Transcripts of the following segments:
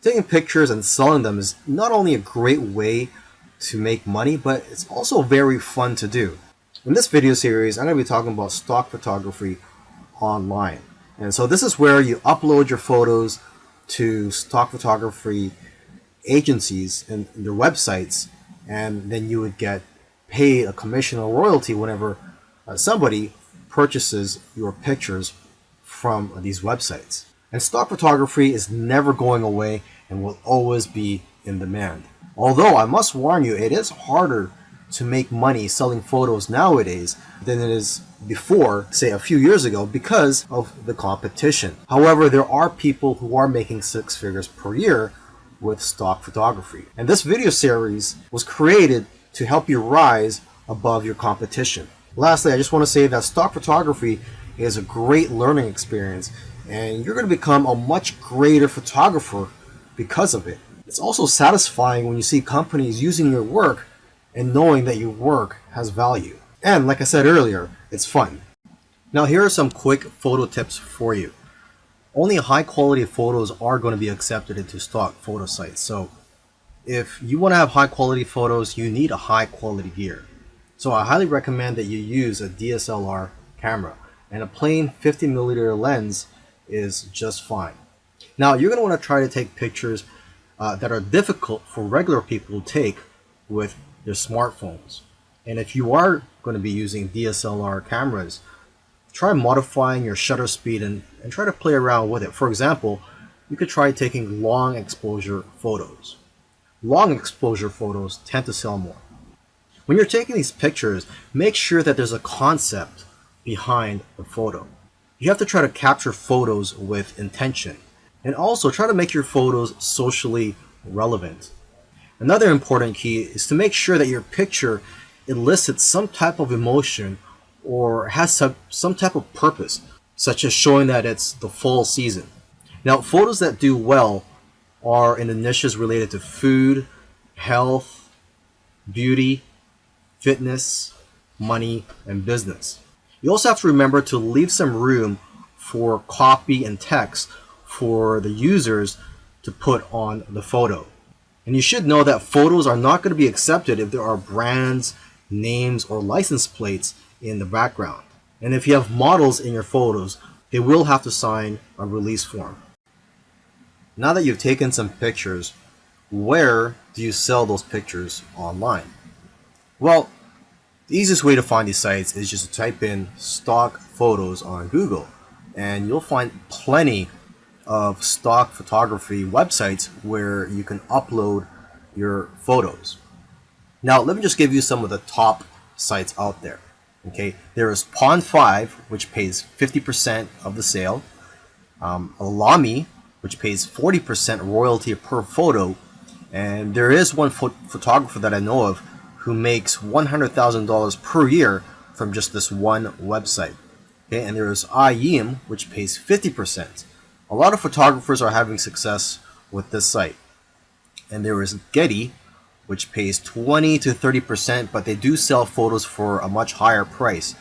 Taking pictures and selling them is not only a great way to make money, but it's also very fun to do. In this video series, I'm going to be talking about stock photography online. And so this is where you upload your photos to stock photography agencies and their websites, and then you would get paid a commission or royalty whenever somebody purchases your pictures from these websites. And stock photography is never going away and will always be in demand. Although I must warn you, it is harder to make money selling photos nowadays than it is before, say a few years ago, because of the competition. However, there are people who are making six figures per year with stock photography. And this video series was created to help you rise above your competition. Lastly, I just want to say that stock photography is a great learning experience, and you're going to become a much greater photographer because of it. It's also satisfying when you see companies using your work and knowing that your work has value. And like I said earlier, it's fun. Now here are some quick photo tips for you. Only high quality photos are going to be accepted into stock photo sites. So if you want to have high quality photos, you need a high quality gear. So I highly recommend that you use a DSLR camera, and a plain 50mm lens is just fine. Now you're going to want to try to take pictures that are difficult for regular people to take with their smartphones. And if you are going to be using DSLR cameras, try modifying your shutter speed and try to play around with it. For example, you could try taking long exposure photos. Long exposure photos tend to sell more. When you're taking these pictures, make sure that there's a concept behind the photo. You have to try to capture photos with intention, and also try to make your photos socially relevant. Another important key is to make sure that your picture elicits some type of emotion or has some type of purpose, such as showing that it's the fall season. Now, photos that do well are in the niches related to food, health, beauty, fitness, money, and business. You also have to remember to leave some room for copy and text for the users to put on the photo. And you should know that photos are not going to be accepted if there are brands, names, or license plates in the background. And if you have models in your photos, they will have to sign a release form. Now that you've taken some pictures, where do you sell those pictures online? Well, the easiest way to find these sites is just to type in stock photos on Google, and you'll find plenty of stock photography websites where you can upload your photos. Now, let me just give you some of the top sites out there. Okay, there is Pond5, which pays 50% of the sale, Alamy, which pays 40% royalty per photo, and there is one photographer that I know of who makes $100,000 per year from just this one website. Okay, and there is iYeem, which pays 50%. A lot of photographers are having success with this site. And there is Getty, which pays 20 to 30%, but they do sell photos for a much higher price,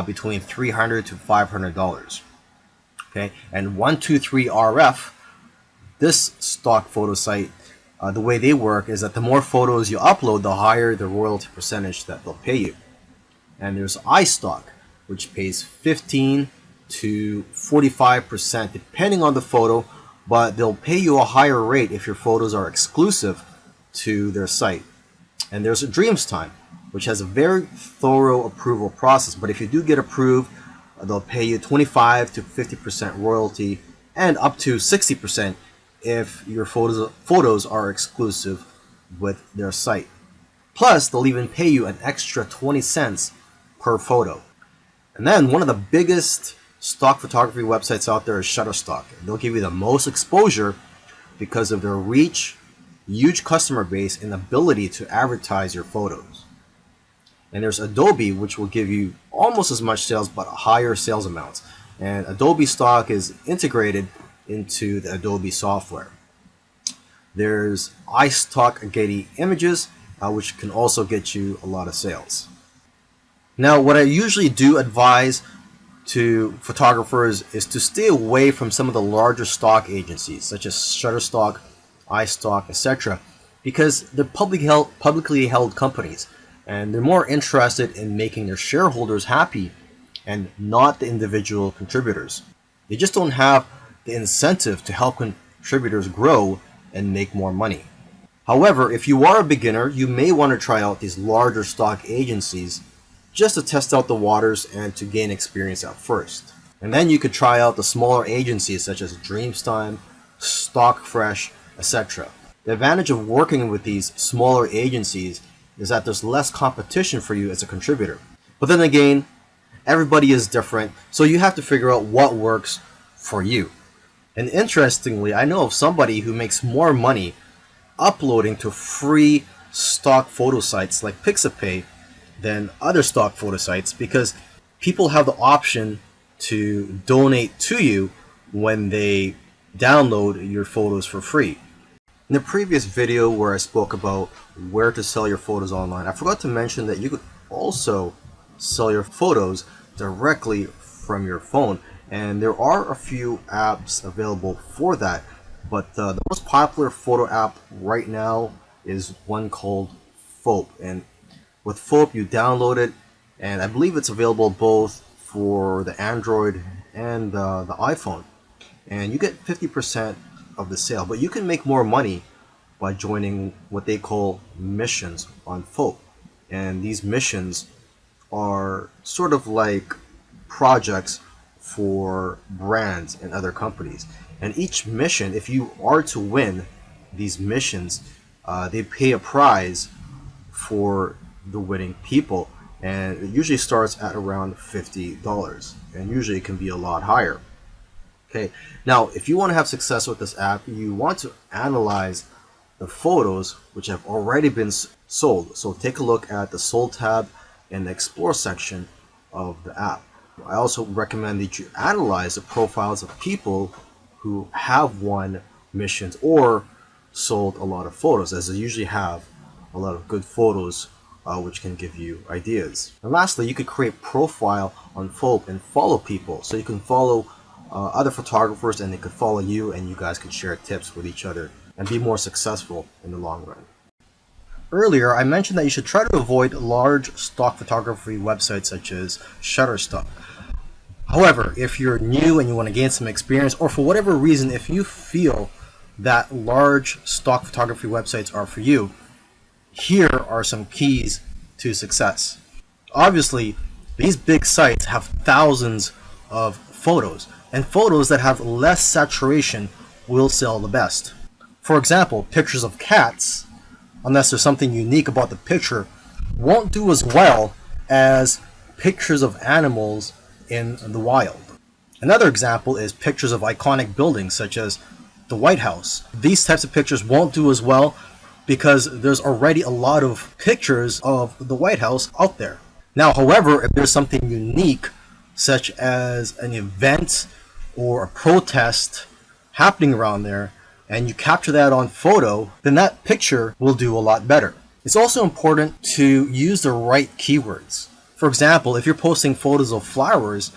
between $300 to $500. Okay, and 123RF, this stock photo site, the way they work is that the more photos you upload, the higher the royalty percentage that they'll pay you. And there's iStock, which pays 15 to 45% depending on the photo, but they'll pay you a higher rate if your photos are exclusive to their site. And there's Dreamstime, which has a very thorough approval process, but if you do get approved, they'll pay you 25 to 50% royalty and up to 60% if your photos are exclusive with their site. Plus, they'll even pay you an extra 20 cents per photo. And then one of the biggest stock photography websites out there is Shutterstock. They'll give you the most exposure because of their reach, huge customer base, and ability to advertise your photos. And there's Adobe, which will give you almost as much sales but higher sales amounts. And Adobe stock is integrated into the Adobe software. There's iStock Getty Images, which can also get you a lot of sales. Now, what I usually do advise to photographers is to stay away from some of the larger stock agencies, such as Shutterstock iStock, etc. because they're publicly held companies, and they're more interested in making their shareholders happy and not the individual contributors. They just don't have the incentive to help contributors grow and make more money. However, if you are a beginner, you may want to try out these larger stock agencies just to test out the waters and to gain experience at first. And then you could try out the smaller agencies such as Dreamstime, Stockfresh, etc. The advantage of working with these smaller agencies is that there's less competition for you as a contributor. But then again, everybody is different, so you have to figure out what works for you. And interestingly, I know of somebody who makes more money uploading to free stock photo sites like Pixabay than other stock photo sites because people have the option to donate to you when they download your photos for free. In the previous video where I spoke about where to sell your photos online, I forgot to mention that you could also sell your photos directly from your phone, and there are a few apps available for that, but the most popular photo app right now is one called Foap. And with Foap, you download it, and I believe it's available both for the Android and the iPhone, and you get 50% of the sale. But you can make more money by joining what they call missions on Foap, and these missions are sort of like projects for brands and other companies. And each mission, if you are to win these missions, they pay a prize for the winning people, and it usually starts at around $50, and usually it can be a lot higher. Okay, now if you want to have success with this app, you want to analyze the photos which have already been sold. So take a look at the sold tab in the explore section of the app. I also recommend that you analyze the profiles of people who have won missions or sold a lot of photos, as they usually have a lot of good photos which can give you ideas. And lastly, you could create profile on Foap and follow people. So you can follow other photographers and they could follow you, and you guys can share tips with each other and be more successful in the long run. Earlier, I mentioned that you should try to avoid large stock photography websites such as Shutterstock. However, if you're new and you want to gain some experience, or for whatever reason, if you feel that large stock photography websites are for you, here are some keys to success. Obviously, these big sites have thousands of photos, and photos that have less saturation will sell the best. For example, pictures of cats, unless there's something unique about the picture, won't do as well as pictures of animals in the wild. Another example is pictures of iconic buildings such as the White House. These types of pictures won't do as well because there's already a lot of pictures of the White House out there. Now, however, if there's something unique such as an event or a protest happening around there, and you capture that on photo, then that picture will do a lot better. It's also important to use the right keywords. For example, if you're posting photos of flowers,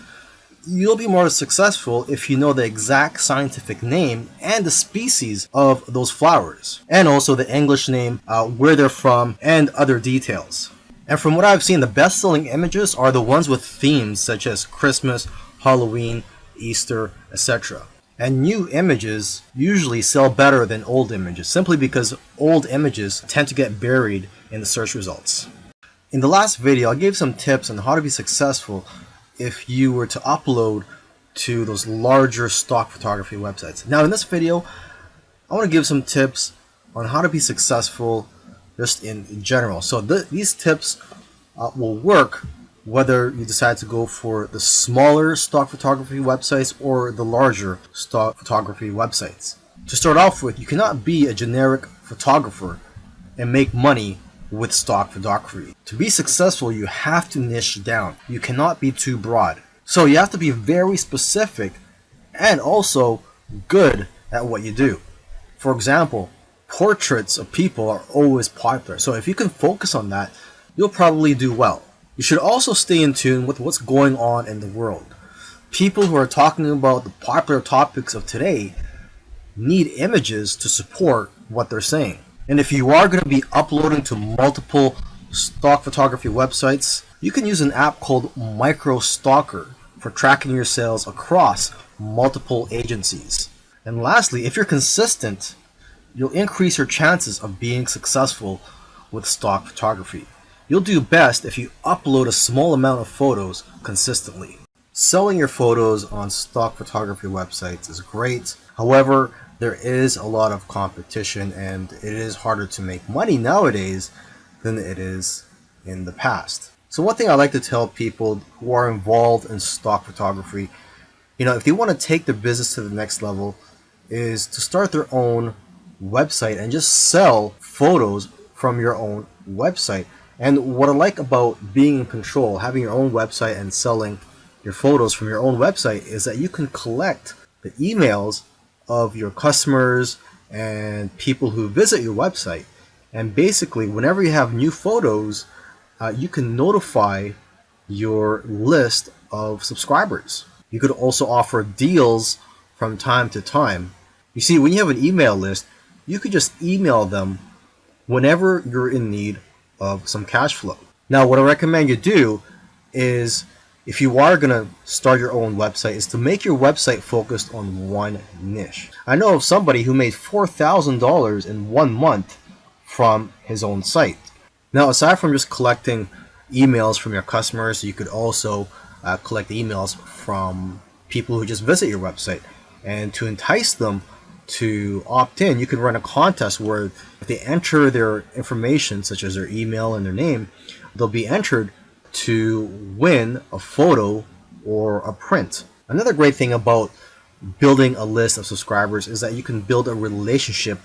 you'll be more successful if you know the exact scientific name and the species of those flowers, and also the English name, where they're from, and other details. And from what I've seen, the best-selling images are the ones with themes such as Christmas, Halloween, Easter, etc. And new images usually sell better than old images, simply because old images tend to get buried in the search results. In the last video, I gave some tips on how to be successful if you were to upload to those larger stock photography websites. Now in this video, I want to give some tips on how to be successful just in general. So these tips will work whether you decide to go for the smaller stock photography websites or the larger stock photography websites. To start off with, you cannot be a generic photographer and make money with stock photography. To be successful, you have to niche down. You cannot be too broad. So you have to be very specific and also good at what you do. For example, portraits of people are always popular. So if you can focus on that, you'll probably do well. You should also stay in tune with what's going on in the world. People who are talking about the popular topics of today need images to support what they're saying. And if you are going to be uploading to multiple stock photography websites, you can use an app called MicroStalker for tracking your sales across multiple agencies. And lastly, if you're consistent, you'll increase your chances of being successful with stock photography. You'll do best if you upload a small amount of photos consistently. Selling your photos on stock photography websites is great. However, there is a lot of competition and it is harder to make money nowadays than it is in the past. So one thing I like to tell people who are involved in stock photography, if they want to take their business to the next level, is to start their own website and just sell photos from your own website. And what I like about being in control, having your own website and selling your photos from your own website, is that you can collect the emails of your customers and people who visit your website. And basically, whenever you have new photos, you can notify your list of subscribers. You could also offer deals from time to time. You see, when you have an email list, you could just email them whenever you're in need of some cash flow. Now, what I recommend you do is, if you are going to start your own website, is to make your website focused on one niche. I know of somebody who made $4,000 in 1 month from his own site. Now, aside from just collecting emails from your customers, you could also collect emails from people who just visit your website. And to entice them to opt in, you can run a contest where if they enter their information, such as their email and their name, they'll be entered to win a photo or a print. Another great thing about building a list of subscribers is that you can build a relationship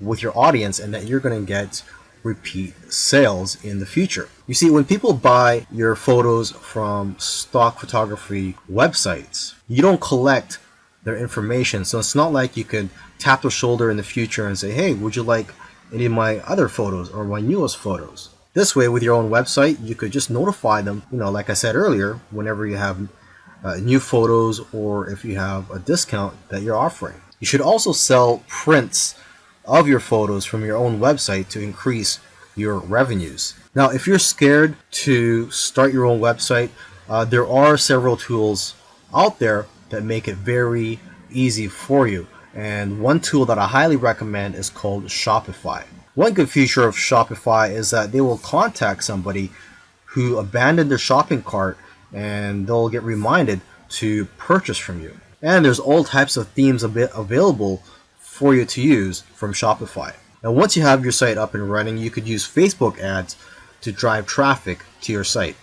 with your audience and that you're going to get repeat sales in the future. You see, when people buy your photos from stock photography websites, you don't collect their information. So it's not like you could tap their shoulder in the future and say, hey, would you like any of my other photos or my newest photos? This way, with your own website, you could just notify them, like I said earlier, whenever you have new photos or if you have a discount that you're offering. You should also sell prints of your photos from your own website to increase your revenues. Now, if you're scared to start your own website, there are several tools out there that make it very easy for you. And one tool that I highly recommend is called Shopify. One good feature of Shopify is that they will contact somebody who abandoned their shopping cart and they'll get reminded to purchase from you. And there's all types of themes available for you to use from Shopify. Now, once you have your site up and running, you could use Facebook ads to drive traffic to your site.